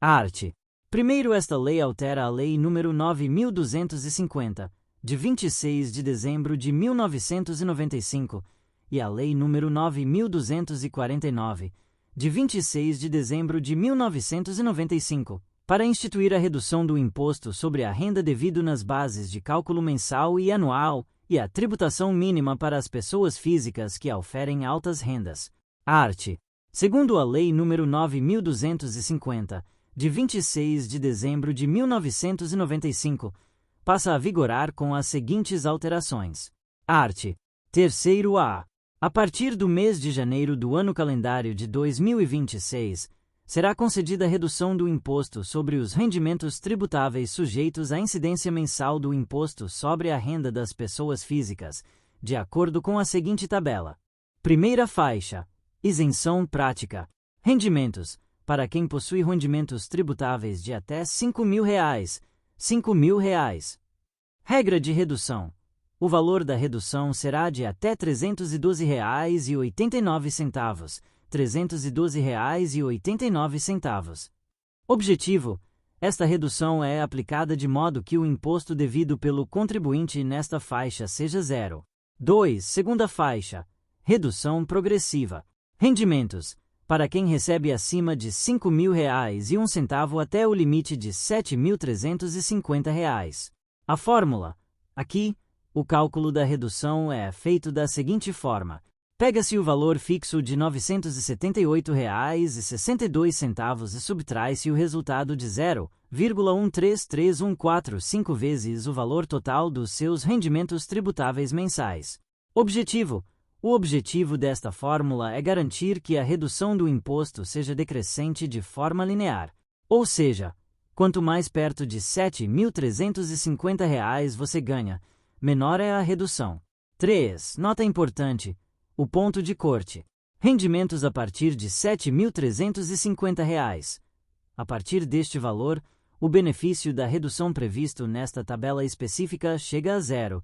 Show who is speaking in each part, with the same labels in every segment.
Speaker 1: Arte. Primeiro, esta lei altera a Lei nº 9.250, de 26 de dezembro de 1995, e a Lei nº 9.249, de 26 de dezembro de 1995, para instituir a redução do imposto sobre a renda devido nas bases de cálculo mensal e anual e a tributação mínima para as pessoas físicas que oferem altas rendas. Arte. Segundo a Lei nº 9.250, de 26 de dezembro de 1995, passa a vigorar com as seguintes alterações. Arte. Terceiro A. A partir do mês de janeiro do ano calendário de 2026, será concedida redução do imposto sobre os rendimentos tributáveis sujeitos à incidência mensal do imposto sobre a renda das pessoas físicas, de acordo com a seguinte tabela. Primeira faixa. Isenção prática. Rendimentos. Para quem possui rendimentos tributáveis de até R$ 5.000, R$ 5.000. Regra de redução. O valor da redução será de até R$ 312,89, R$ 312,89. Objetivo. Esta redução é aplicada de modo que o imposto devido pelo contribuinte nesta faixa seja zero. 2. Segunda faixa. Redução progressiva. Rendimentos. Para quem recebe acima de R$ 5.000,01 até o limite de R$ 7.350. A fórmula. Aqui, o cálculo da redução é feito da seguinte forma. Pega-se o valor fixo de R$ 978,62 e subtrai-se o resultado de 0,133145 vezes o valor total dos seus rendimentos tributáveis mensais. Objetivo. O objetivo desta fórmula é garantir que a redução do imposto seja decrescente de forma linear. Ou seja, quanto mais perto de R$ 7.350 você ganha, menor é a redução. 3. Nota importante. O ponto de corte. Rendimentos a partir de R$ 7.350. A partir deste valor, o benefício da redução previsto nesta tabela específica chega a zero,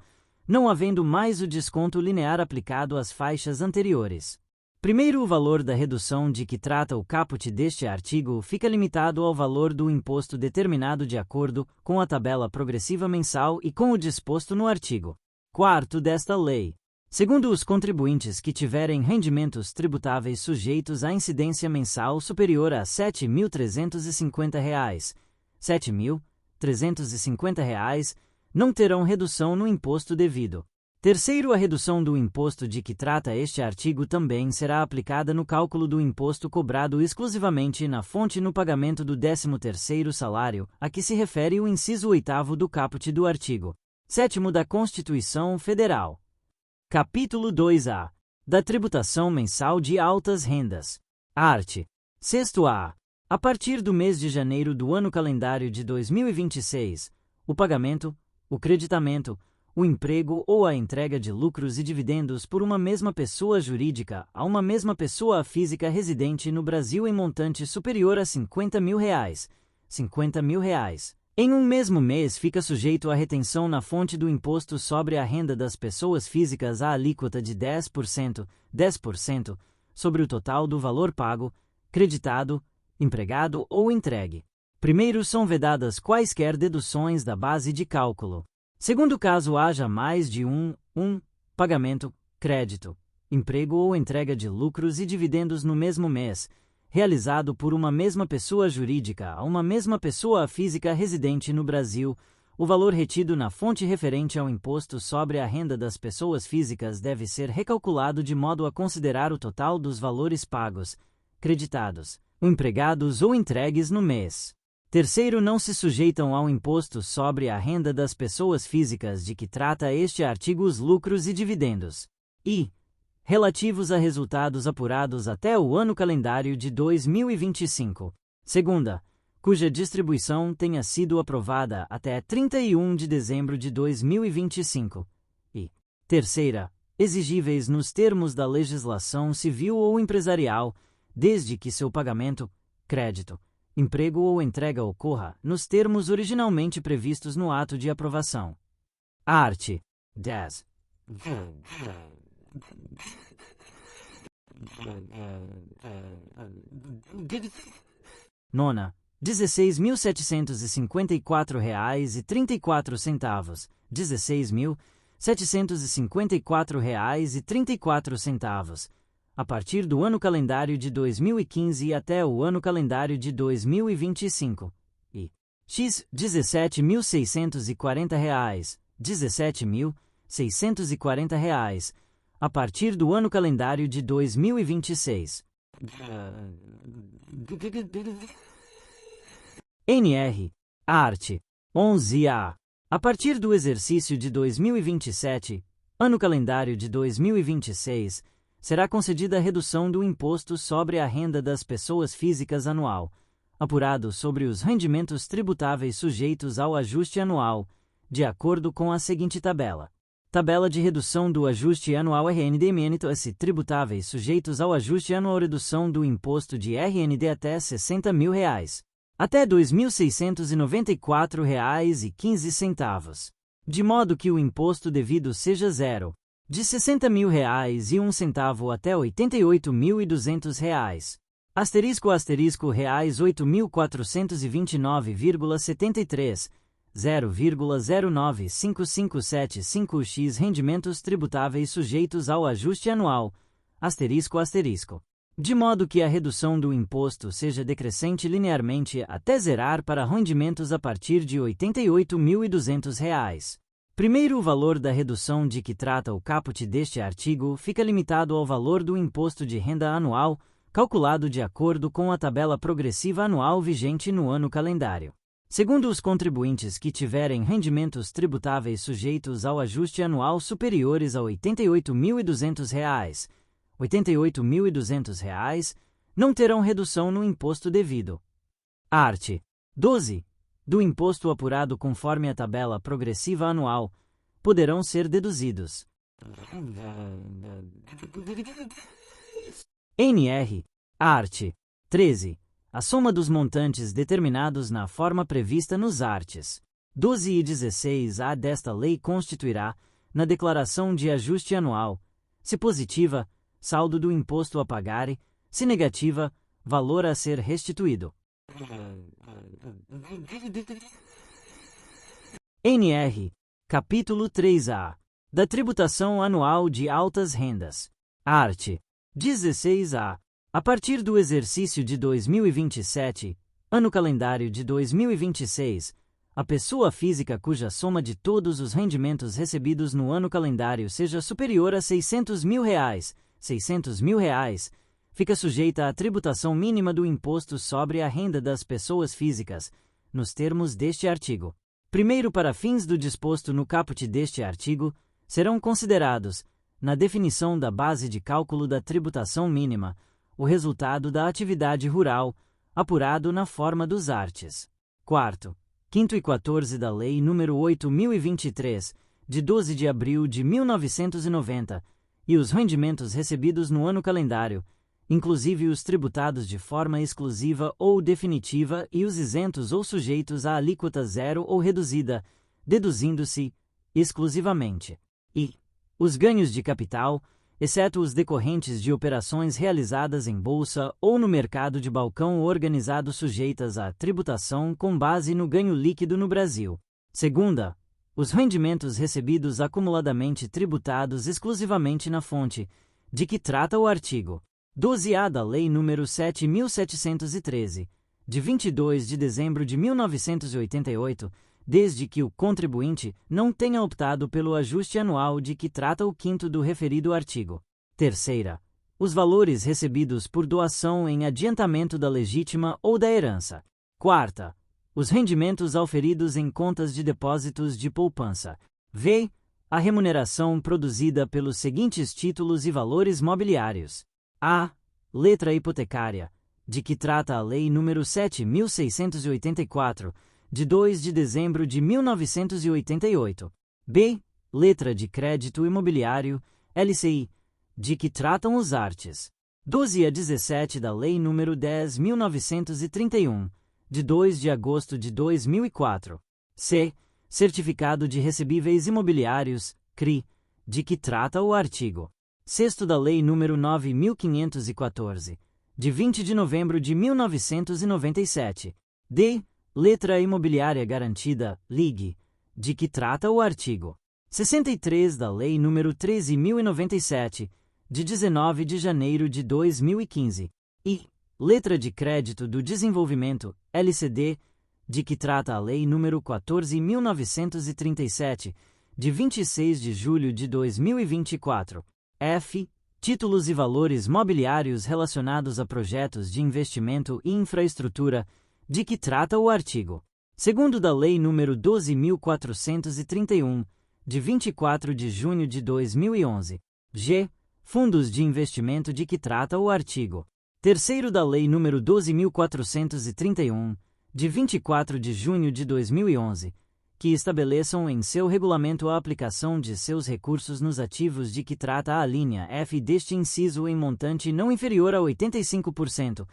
Speaker 1: não havendo mais o desconto linear aplicado às faixas anteriores. Primeiro, o valor da redução de que trata o caput deste artigo fica limitado ao valor do imposto determinado de acordo com a tabela progressiva mensal e com o disposto no artigo 4º desta lei. Segundo, os contribuintes que tiverem rendimentos tributáveis sujeitos à incidência mensal superior a R$ 7.350, R$ 7.350, não terão redução no imposto devido. Terceiro, a redução do imposto de que trata este artigo também será aplicada no cálculo do imposto cobrado exclusivamente na fonte no pagamento do 13º salário, a que se refere o inciso 8º do caput do artigo 7º da Constituição Federal. Capítulo 2A. Da tributação mensal de altas rendas. Arte. Sexto A. A partir do mês de janeiro do ano calendário de 2026, o pagamento, o creditamento, o emprego ou a entrega de lucros e dividendos por uma mesma pessoa jurídica a uma mesma pessoa física residente no Brasil em montante superior a R$ 50.000, em um mesmo mês fica sujeito à retenção na fonte do imposto sobre a renda das pessoas físicas à alíquota de 10%, sobre o total do valor pago, creditado, empregado ou entregue. Primeiro, são vedadas quaisquer deduções da base de cálculo. Segundo, caso haja mais de um pagamento, crédito, emprego ou entrega de lucros e dividendos no mesmo mês, realizado por uma mesma pessoa jurídica a uma mesma pessoa física residente no Brasil, o valor retido na fonte referente ao imposto sobre a renda das pessoas físicas deve ser recalculado de modo a considerar o total dos valores pagos, creditados, empregados ou entregues no mês. Terceiro, não se sujeitam ao imposto sobre a renda das pessoas físicas de que trata este artigo os lucros e dividendos, e relativos a resultados apurados até o ano calendário de 2025. Segunda, cuja distribuição tenha sido aprovada até 31 de dezembro de 2025. E terceira, exigíveis nos termos da legislação civil ou empresarial, desde que seu pagamento, crédito, emprego ou entrega ocorra nos termos originalmente previstos no ato de aprovação. Arte. 10. Nona. R$16.754,34, R$16.754,34, a partir do ano calendário de 2015 até o ano calendário de 2025, e X, R$17.640, R$17.640, a partir do ano calendário de 2026. NR. Arte. 11A. A partir do exercício de 2027, ano calendário de 2026, será concedida a redução do Imposto sobre a Renda das Pessoas Físicas anual, apurado sobre os rendimentos tributáveis sujeitos ao ajuste anual, de acordo com a seguinte tabela. Tabela de redução do ajuste anual RND-MNTS tributáveis sujeitos ao ajuste anual. Redução do imposto de RND até R$60.000, até R$2.694,15, de modo que o imposto devido seja zero, de R$60.001 até R$88.200. Asterisco reais 8.429,73, 0,095575x rendimentos tributáveis sujeitos ao ajuste anual, asterisco. De modo que a redução do imposto seja decrescente linearmente até zerar para rendimentos a partir de R$88.200. Primeiro, o valor da redução de que trata o caput deste artigo fica limitado ao valor do imposto de renda anual, calculado de acordo com a tabela progressiva anual vigente no ano calendário. Segundo, os contribuintes que tiverem rendimentos tributáveis sujeitos ao ajuste anual superiores a R$88.200, não terão redução no imposto devido. Art. 12. Do imposto apurado conforme a tabela progressiva anual, poderão ser deduzidos. NR. Art. 13. A soma dos montantes determinados na forma prevista nos arts. 12 e 16A desta lei constituirá, na declaração de ajuste anual, se positiva, saldo do imposto a pagar e, se negativa, valor a ser restituído. NR. Capítulo 3A. Da tributação anual de altas rendas. Art. 16A. A partir do exercício de 2027, ano calendário de 2026, a pessoa física cuja soma de todos os rendimentos recebidos no ano calendário seja superior a R$600.000, fica sujeita à tributação mínima do imposto sobre a renda das pessoas físicas, nos termos deste artigo. Primeiro, para fins do disposto no caput deste artigo, serão considerados, na definição da base de cálculo da tributação mínima, o resultado da atividade rural, apurado na forma dos arts. Quarto, quinto e 14 da Lei nº 8.023, de 12 de abril de 1990, e os rendimentos recebidos no ano calendário, inclusive os tributados de forma exclusiva ou definitiva e os isentos ou sujeitos à alíquota zero ou reduzida, deduzindo-se, exclusivamente, e os ganhos de capital, exceto os decorrentes de operações realizadas em bolsa ou no mercado de balcão organizado sujeitas à tributação com base no ganho líquido no Brasil. Segunda, os rendimentos recebidos acumuladamente tributados exclusivamente na fonte, de que trata o artigo 12A da Lei nº 7.713, de 22 de dezembro de 1988, desde que o contribuinte não tenha optado pelo ajuste anual de que trata o 5º do referido artigo. Terceira, os valores recebidos por doação em adiantamento da legítima ou da herança. Quarta, os rendimentos auferidos em contas de depósitos de poupança. V. A remuneração produzida pelos seguintes títulos e valores mobiliários. A. Letra hipotecária, de que trata a Lei nº 7.684, de 2 de dezembro de 1988. B. Letra de crédito imobiliário, LCI, de que tratam os arts. 12 a 17 da Lei nº 10.931, de 2 de agosto de 2004. C. Certificado de recebíveis imobiliários, CRI, de que trata o artigo 6º da Lei nº 9.514, de 20 de novembro de 1997. D. Letra imobiliária garantida, LIG, de que trata o artigo 63 da Lei nº 13.097, de 19 de janeiro de 2015, e Letra de Crédito do Desenvolvimento, LCD, de que trata a Lei nº 14.937, de 26 de julho de 2024. F. Títulos e valores mobiliários relacionados a projetos de investimento e infraestrutura, de que trata o artigo 2º da Lei nº 12.431, de 24 de junho de 2011. G. Fundos de investimento de que trata o artigo 3º da Lei nº 12.431, de 24 de junho de 2011, que estabeleçam em seu regulamento a aplicação de seus recursos nos ativos de que trata a alínea F deste inciso em montante não inferior a 85%,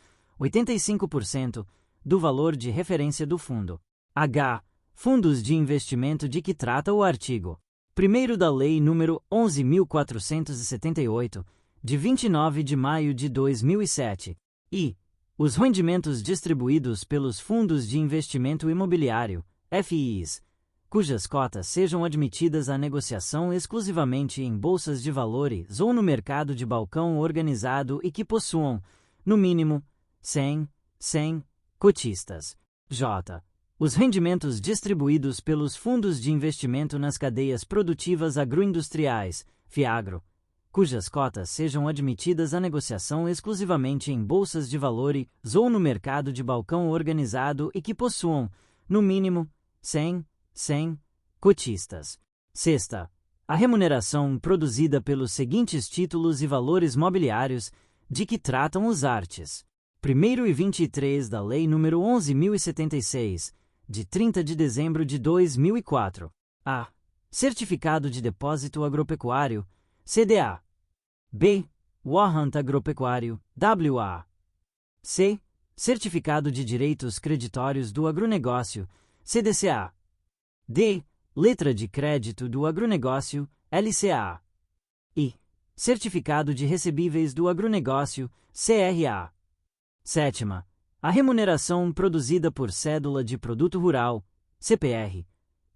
Speaker 1: do valor de referência do fundo. H. Fundos de investimento de que trata o artigo 1º da Lei nº 11.478, de 29 de maio de 2007. I. Os rendimentos distribuídos pelos fundos de investimento imobiliário, FIIs, cujas cotas sejam admitidas à negociação exclusivamente em bolsas de valores ou no mercado de balcão organizado e que possuam, no mínimo, 100 cotistas. J. Os rendimentos distribuídos pelos fundos de investimento nas cadeias produtivas agroindustriais, FIAGRO, cujas cotas sejam admitidas à negociação exclusivamente em bolsas de valores ou no mercado de balcão organizado e que possuam, no mínimo, 100 cotistas. Sexta. A remuneração produzida pelos seguintes títulos e valores mobiliários de que tratam os artes 1º e 23 da Lei nº 11.076, de 30 de dezembro de 2004. A. Certificado de Depósito Agropecuário, CDA. B. Warrant Agropecuário, WA. C. Certificado de Direitos Creditórios do Agronegócio, CDCA. D. Letra de Crédito do Agronegócio, LCA. E. Certificado de Recebíveis do Agronegócio, CRA. Sétima. A remuneração produzida por Cédula de Produto Rural, CPR,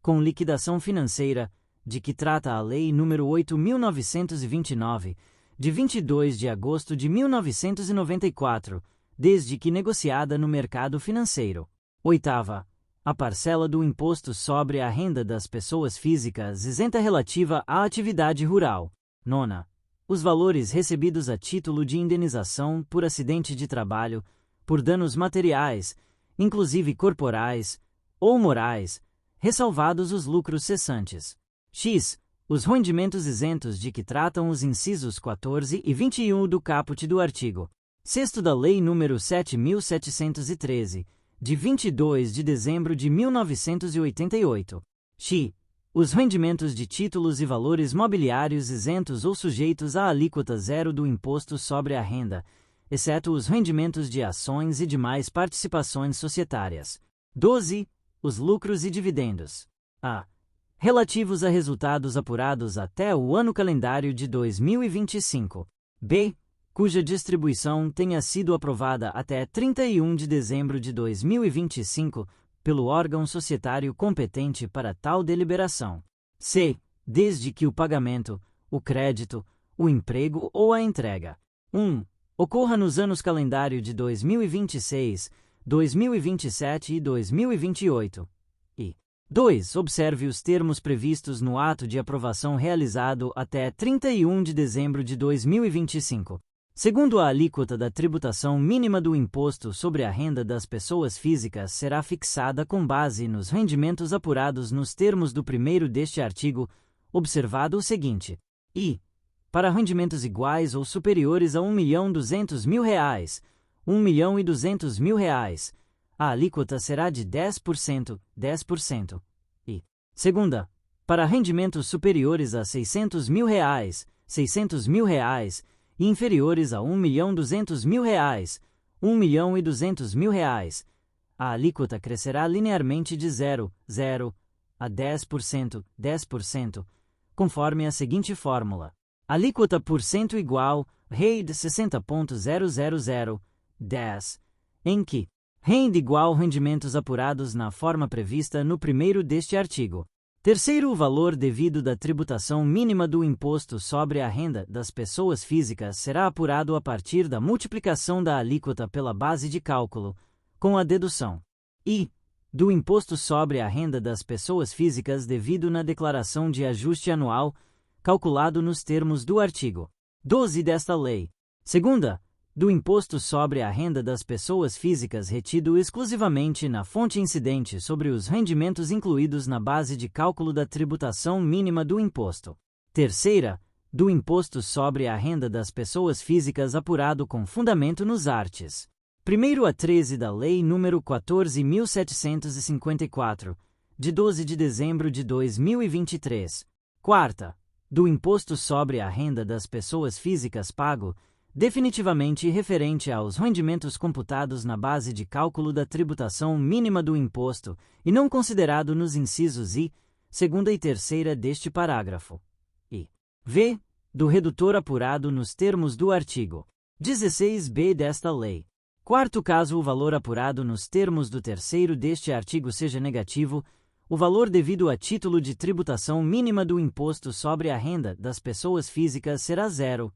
Speaker 1: com liquidação financeira, de que trata a Lei nº 8.929, de 22 de agosto de 1994, desde que negociada no mercado financeiro. Oitava. A parcela do Imposto sobre a Renda das Pessoas Físicas isenta relativa à atividade rural. Nona. Os valores recebidos a título de indenização por acidente de trabalho, por danos materiais, inclusive corporais ou morais, ressalvados os lucros cessantes. X. Os rendimentos isentos de que tratam os incisos 14 e 21 do caput do artigo 6º da Lei nº 7.713, de 22 de dezembro de 1988. X. Os rendimentos de títulos e valores mobiliários isentos ou sujeitos à alíquota zero do Imposto sobre a Renda, exceto os rendimentos de ações e demais participações societárias. 12. Os lucros e dividendos. A. Relativos a resultados apurados até o ano calendário de 2025. B. Cuja distribuição tenha sido aprovada até 31 de dezembro de 2025 pelo órgão societário competente para tal deliberação. C. Desde que o pagamento, o crédito, o emprego ou a entrega 1. Ocorra nos anos calendário de 2026, 2027 e 2028. E 2. Observe os termos previstos no ato de aprovação realizado até 31 de dezembro de 2025. Segundo a alíquota da tributação mínima do Imposto sobre a Renda das Pessoas Físicas será fixada com base nos rendimentos apurados nos termos do primeiro deste artigo, observado o seguinte: I. Para rendimentos iguais ou superiores a R$1.200.000, R$1.200.000, a alíquota será de 10%. E, segunda, para rendimentos superiores a R$600.000, R$600.000 e inferiores a R$1.200.000, R$1.200.000, a alíquota crescerá linearmente de 0 a 10%, conforme a seguinte fórmula: alíquota por cento igual, rei de 60.000, 10, em que Renda igual rendimentos apurados na forma prevista no primeiro deste artigo. Terceiro, o valor devido da tributação mínima do imposto sobre a renda das pessoas físicas será apurado a partir da multiplicação da alíquota pela base de cálculo, com a dedução I do imposto sobre a renda das pessoas físicas devido na declaração de ajuste anual, calculado nos termos do artigo 12 desta lei. Segunda, do imposto sobre a renda das pessoas físicas retido exclusivamente na fonte incidente sobre os rendimentos incluídos na base de cálculo da tributação mínima do imposto. Terceira, do imposto sobre a renda das pessoas físicas apurado com fundamento nos arts. 1º a 13 da Lei nº 14.754, de 12 de dezembro de 2023. Quarta, do imposto sobre a renda das pessoas físicas pago definitivamente referente aos rendimentos computados na base de cálculo da tributação mínima do imposto e não considerado nos incisos I, segunda e terceira deste parágrafo. E v. do redutor apurado nos termos do artigo 16b desta lei. Quarto, caso o valor apurado nos termos do terceiro deste artigo seja negativo, o valor devido a título de tributação mínima do imposto sobre a renda das pessoas físicas será 0.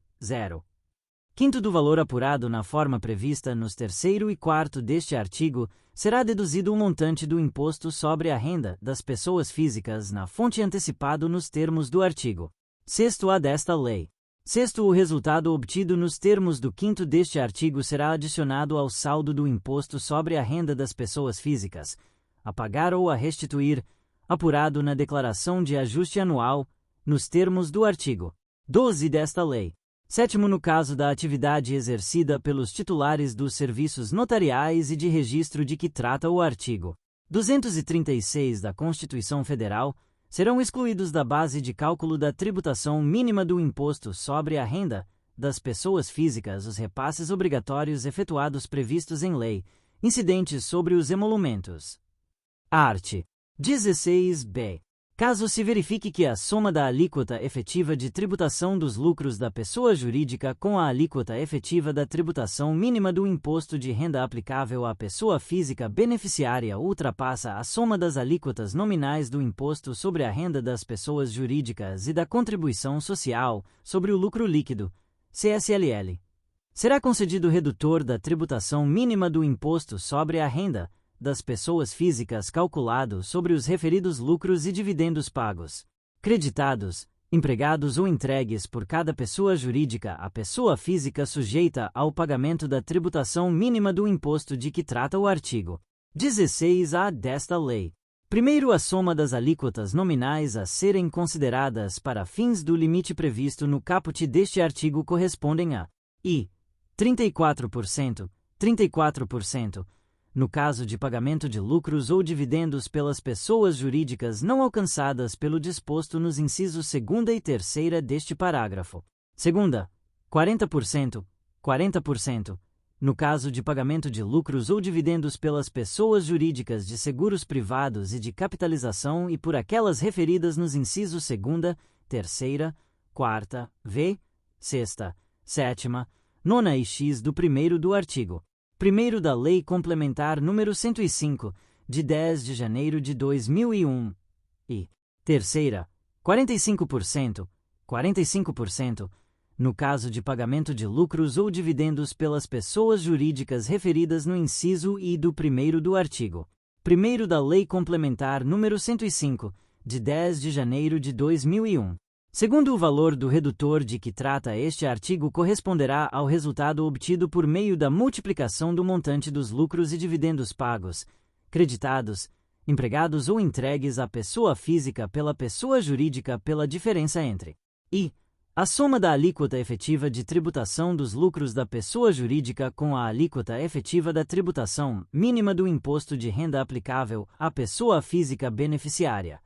Speaker 1: Quinto, do valor apurado na forma prevista nos terceiro e quarto deste artigo, será deduzido o montante do imposto sobre a renda das pessoas físicas na fonte antecipado nos termos do artigo 6º-A desta lei. Sexto, o resultado obtido nos termos do quinto deste artigo será adicionado ao saldo do imposto sobre a renda das pessoas físicas, a pagar ou a restituir, apurado na declaração de ajuste anual, nos termos do artigo 12 desta lei. Sétimo, no caso da atividade exercida pelos titulares dos serviços notariais e de registro de que trata o artigo 236 da Constituição Federal, serão excluídos da base de cálculo da tributação mínima do imposto sobre a renda das pessoas físicas os repasses obrigatórios efetuados previstos em lei, incidentes sobre os emolumentos. Art. 16b. Caso se verifique que a soma da alíquota efetiva de tributação dos lucros da pessoa jurídica com a alíquota efetiva da tributação mínima do imposto de renda aplicável à pessoa física beneficiária ultrapassa a soma das alíquotas nominais do imposto sobre a renda das pessoas jurídicas e da contribuição social sobre o lucro líquido, CSLL. Será concedido redutor da tributação mínima do imposto sobre a renda das pessoas físicas calculado sobre os referidos lucros e dividendos pagos, creditados, empregados ou entregues por cada pessoa jurídica à pessoa física sujeita ao pagamento da tributação mínima do imposto de que trata o artigo 16-A desta lei. Primeiro, a soma das alíquotas nominais a serem consideradas para fins do limite previsto no caput deste artigo correspondem a I. 34%, 34%, no caso de pagamento de lucros ou dividendos pelas pessoas jurídicas não alcançadas pelo disposto nos incisos 2ª e 3ª deste parágrafo. Segunda, 40%, 40%, no caso de pagamento de lucros ou dividendos pelas pessoas jurídicas de seguros privados e de capitalização e por aquelas referidas nos incisos 2ª, 3ª, 4ª, v, 6ª, 7ª, 9ª e x do primeiro do artigo 1º da Lei Complementar nº 105, de 10 de janeiro de 2001, e terceira, 45%, 45%, no caso de pagamento de lucros ou dividendos pelas pessoas jurídicas referidas no inciso I do 1º do artigo 1º da Lei Complementar nº 105, de 10 de janeiro de 2001. Segundo, o valor do redutor de que trata este artigo corresponderá ao resultado obtido por meio da multiplicação do montante dos lucros e dividendos pagos, creditados, empregados ou entregues à pessoa física pela pessoa jurídica pela diferença entre I. A soma da alíquota efetiva de tributação dos lucros da pessoa jurídica com a alíquota efetiva da tributação mínima do imposto de renda aplicável à pessoa física beneficiária.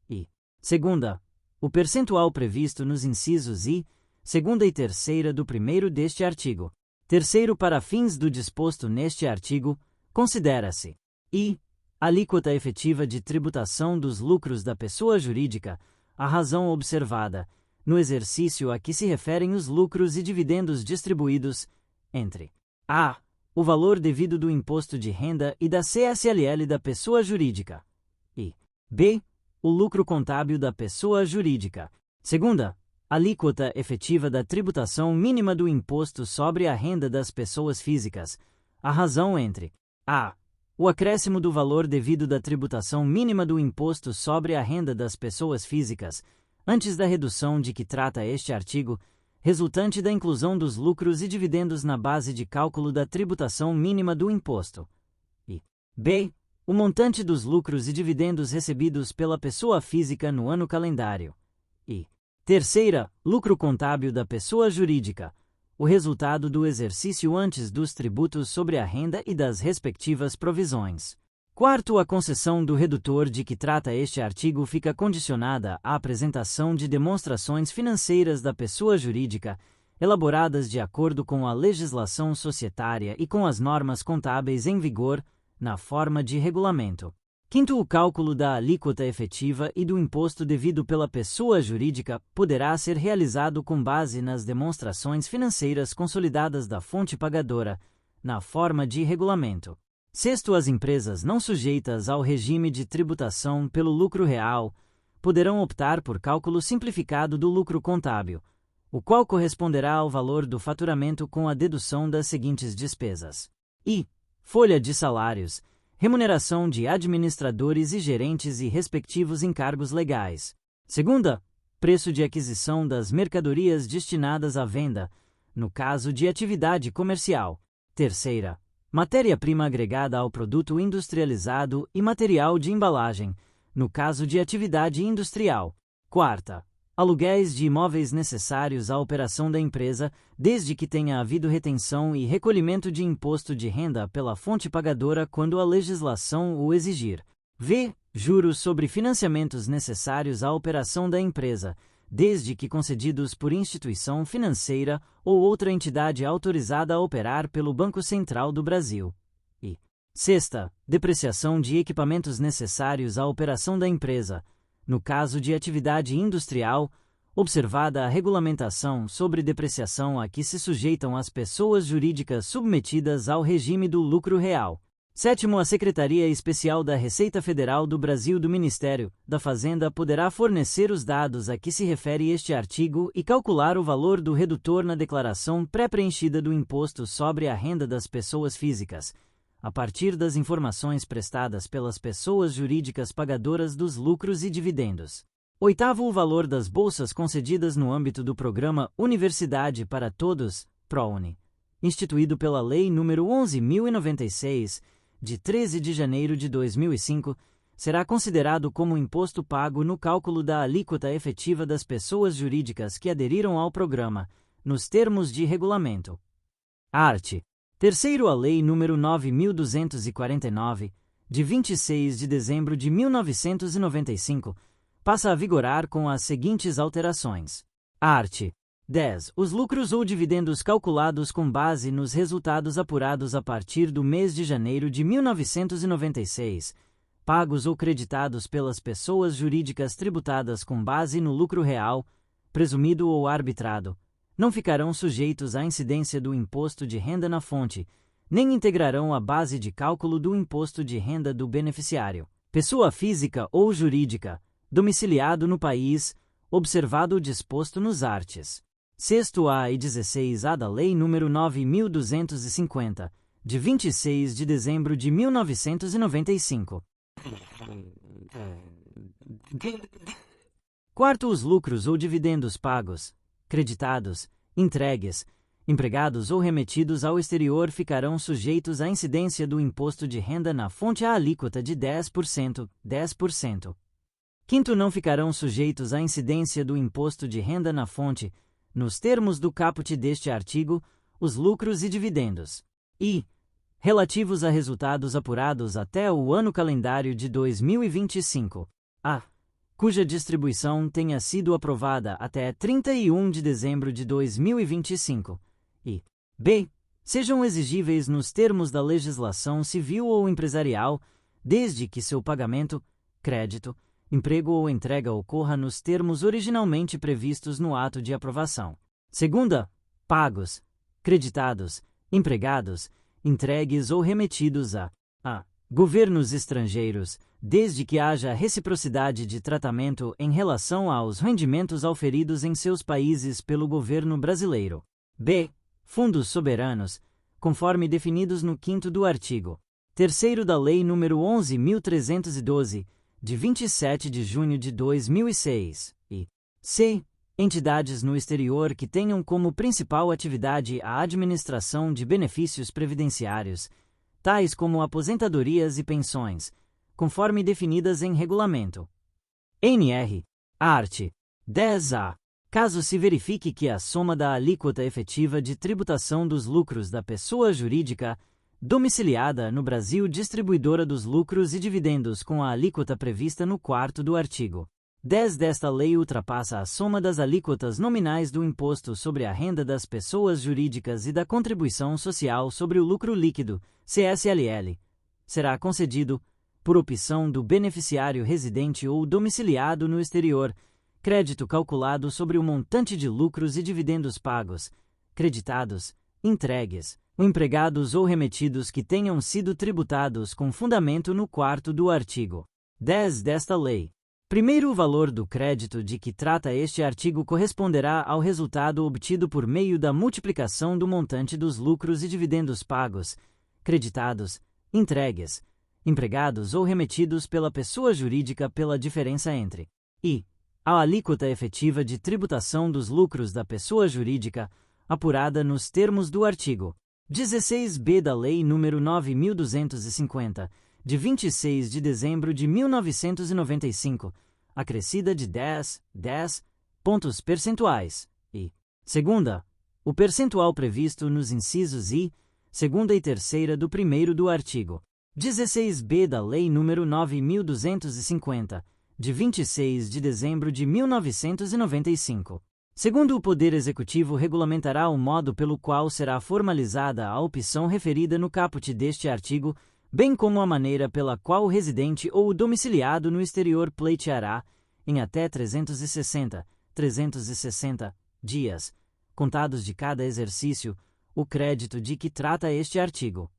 Speaker 1: E, segunda, o percentual previsto nos incisos I, 2ª e 3ª do 1º deste artigo. Terceiro, para fins do disposto neste artigo, considera-se I. Alíquota efetiva de tributação dos lucros da pessoa jurídica, a razão observada, no exercício a que se referem os lucros e dividendos distribuídos, entre a. o valor devido do imposto de renda e da CSLL da pessoa jurídica. E b. O lucro contábil da pessoa jurídica. Segunda, alíquota efetiva da tributação mínima do imposto sobre a renda das pessoas físicas. A razão entre a. O acréscimo do valor devido da tributação mínima do imposto sobre a renda das pessoas físicas, antes da redução de que trata este artigo, resultante da inclusão dos lucros e dividendos na base de cálculo da tributação mínima do imposto. E b. O montante dos lucros e dividendos recebidos pela pessoa física no ano calendário. E terceira, lucro contábil da pessoa jurídica, o resultado do exercício antes dos tributos sobre a renda e das respectivas provisões. Quarto, a concessão do redutor de que trata este artigo fica condicionada à apresentação de demonstrações financeiras da pessoa jurídica, elaboradas de acordo com a legislação societária e com as normas contábeis em vigor, na forma de regulamento. Quinto, o cálculo da alíquota efetiva e do imposto devido pela pessoa jurídica poderá ser realizado com base nas demonstrações financeiras consolidadas da fonte pagadora, na forma de regulamento. Sexto, as empresas não sujeitas ao regime de tributação pelo lucro real poderão optar por cálculo simplificado do lucro contábil, o qual corresponderá ao valor do faturamento com a dedução das seguintes despesas: I. Folha de salários, remuneração de administradores e gerentes e respectivos encargos legais. Segunda, preço de aquisição das mercadorias destinadas à venda, no caso de atividade comercial. Terceira, matéria-prima agregada ao produto industrializado e material de embalagem, no caso de atividade industrial. Quarta, aluguéis de imóveis necessários à operação da empresa, desde que tenha havido retenção e recolhimento de imposto de renda pela fonte pagadora quando a legislação o exigir. V. Juros sobre financiamentos necessários à operação da empresa, desde que concedidos por instituição financeira ou outra entidade autorizada a operar pelo Banco Central do Brasil. E sexta, depreciação de equipamentos necessários à operação da empresa, no caso de atividade industrial, observada a regulamentação sobre depreciação a que se sujeitam as pessoas jurídicas submetidas ao regime do lucro real. Sétimo, a Secretaria Especial da Receita Federal do Brasil do Ministério da Fazenda poderá fornecer os dados a que se refere este artigo e calcular o valor do redutor na declaração pré-preenchida do imposto sobre a renda das pessoas físicas, a partir das informações prestadas pelas pessoas jurídicas pagadoras dos lucros e dividendos. Oitavo, o valor das bolsas concedidas no âmbito do programa Universidade para Todos, ProUni, instituído pela Lei nº 11.096, de 13 de janeiro de 2005, será considerado como imposto pago no cálculo da alíquota efetiva das pessoas jurídicas que aderiram ao programa, nos termos de regulamento. Art. Terceiro, a Lei nº 9.249, de 26 de dezembro de 1995, passa a vigorar com as seguintes alterações. Art. 10. Os lucros ou dividendos calculados com base nos resultados apurados a partir do mês de janeiro de 1996, pagos ou creditados pelas pessoas jurídicas tributadas com base no lucro real, presumido ou arbitrado, não ficarão sujeitos à incidência do imposto de renda na fonte, nem integrarão a base de cálculo do imposto de renda do beneficiário, pessoa física ou jurídica, domiciliado no país, observado o disposto nos arts. 6º-A e 16-A da Lei nº 9.250, de 26 de dezembro de 1995. Quarto, os lucros ou dividendos pagos, creditados, entregues, empregados ou remetidos ao exterior ficarão sujeitos à incidência do imposto de renda na fonte à alíquota de 10%, 10%. Quinto, não ficarão sujeitos à incidência do imposto de renda na fonte, nos termos do caput deste artigo, os lucros e dividendos. E relativos a resultados apurados até o ano calendário de 2025. A. Cuja distribuição tenha sido aprovada até 31 de dezembro de 2025, e b. Sejam exigíveis nos termos da legislação civil ou empresarial, desde que seu pagamento, crédito, emprego ou entrega ocorra nos termos originalmente previstos no ato de aprovação. Segunda, pagos, creditados, empregados, entregues ou remetidos a governos estrangeiros, desde que haja reciprocidade de tratamento em relação aos rendimentos auferidos em seus países pelo governo brasileiro. B. Fundos soberanos, conforme definidos no 5º do artigo 3º da Lei nº 11.312, de 27 de junho de 2006, e c. Entidades no exterior que tenham como principal atividade a administração de benefícios previdenciários, tais como aposentadorias e pensões, conforme definidas em regulamento. NR. Art. 10-A. Caso se verifique que a soma da alíquota efetiva de tributação dos lucros da pessoa jurídica domiciliada no Brasil distribuidora dos lucros e dividendos com a alíquota prevista no 4º do artigo 10 desta lei ultrapassa a soma das alíquotas nominais do Imposto sobre a Renda das Pessoas Jurídicas e da Contribuição Social sobre o Lucro Líquido, CSLL, será concedido, por opção do beneficiário residente ou domiciliado no exterior, crédito calculado sobre o montante de lucros e dividendos pagos, creditados, entregues, empregados ou remetidos que tenham sido tributados com fundamento no 4º do artigo 10 desta lei. Primeiro, o valor do crédito de que trata este artigo corresponderá ao resultado obtido por meio da multiplicação do montante dos lucros e dividendos pagos, creditados, entregues, empregados ou remetidos pela pessoa jurídica pela diferença entre a alíquota efetiva de tributação dos lucros da pessoa jurídica, apurada nos termos do artigo 16b da Lei nº 9.250, de 26 de dezembro de 1995, acrescida de 10 pontos percentuais, e, segunda, o percentual previsto nos incisos I, segunda e terceira do 1º do artigo 16b da Lei nº 9.250, de 26 de dezembro de 1995. Segundo, o Poder Executivo regulamentará o modo pelo qual será formalizada a opção referida no caput deste artigo, bem como a maneira pela qual o residente ou o domiciliado no exterior pleiteará, em até 360 dias, contados de cada exercício, o crédito de que trata este artigo.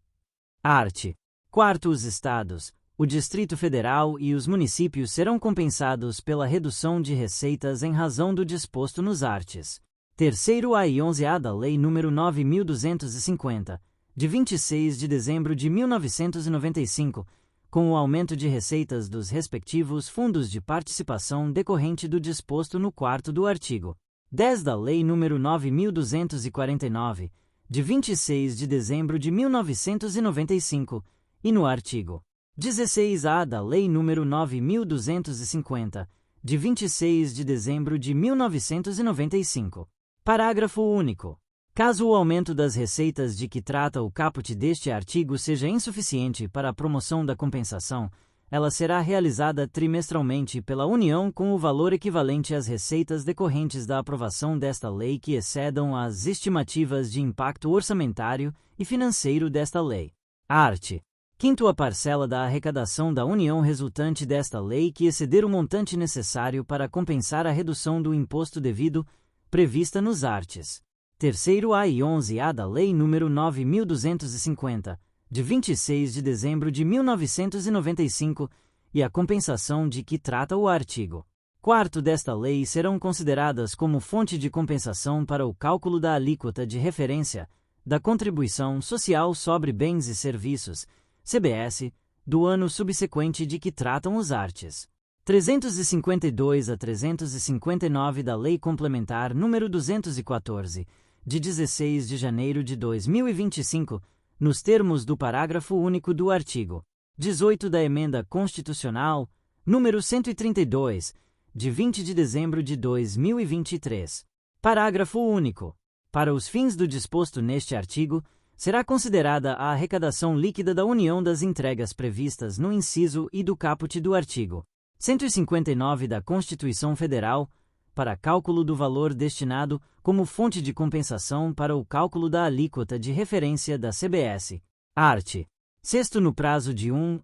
Speaker 1: Art. 4. Os Estados, o Distrito Federal e os municípios serão compensados pela redução de receitas em razão do disposto nos arts. 3º-A e 11-A da Lei nº 9.250, de 26 de dezembro de 1995, com o aumento de receitas dos respectivos fundos de participação decorrente do disposto no 4º do artigo 10 da Lei nº 9.249, de 26 de dezembro de 1995, e no artigo 16-A da Lei nº 9.250, de 26 de dezembro de 1995. Parágrafo único. Caso o aumento das receitas de que trata o caput deste artigo seja insuficiente para a promoção da compensação, ela será realizada trimestralmente pela União com o valor equivalente às receitas decorrentes da aprovação desta lei que excedam as estimativas de impacto orçamentário e financeiro desta lei. Art. 5º. A parcela da arrecadação da União resultante desta lei que exceder o montante necessário para compensar a redução do imposto devido, prevista nos arts. 3º-A e 11-A da Lei nº 9.250, de 26 de dezembro de 1995, e a compensação de que trata o artigo 4º desta lei serão consideradas como fonte de compensação para o cálculo da alíquota de referência da Contribuição Social sobre Bens e Serviços, CBS, do ano subsequente de que tratam os arts. 352 a 359 da Lei Complementar nº 214, de 16 de janeiro de 2025, nos termos do parágrafo único do artigo 18 da Emenda Constitucional, número 132, de 20 de dezembro de 2023. Parágrafo único. Para os fins do disposto neste artigo, será considerada a arrecadação líquida da União das entregas previstas no inciso I do caput do artigo 159 da Constituição Federal, para cálculo do valor destinado como fonte de compensação para o cálculo da alíquota de referência da CBS. Art. 6º. No prazo de um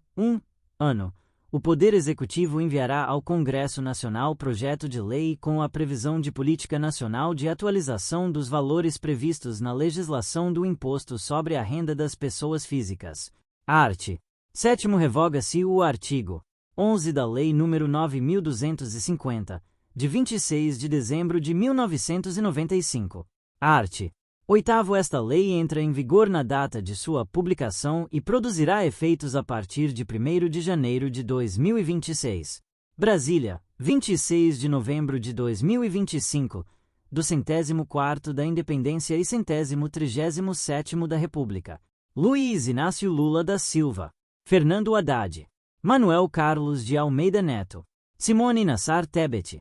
Speaker 1: ano, O Poder Executivo enviará ao Congresso Nacional projeto de lei com a previsão de política nacional de atualização dos valores previstos na legislação do Imposto sobre a Renda das Pessoas Físicas. Art. 7º revoga-se o artigo 11 da Lei nº 9.250, de 26 de dezembro de 1995. Art. 8º Esta lei entra em vigor na data de sua publicação e produzirá efeitos a partir de 1º de janeiro de 2026. Brasília, 26 de novembro de 2025, do 104º da Independência e 137º da República. Luiz Inácio Lula da Silva, Fernando Haddad, Manuel Carlos de Almeida Neto, Simone Nassar Tebet.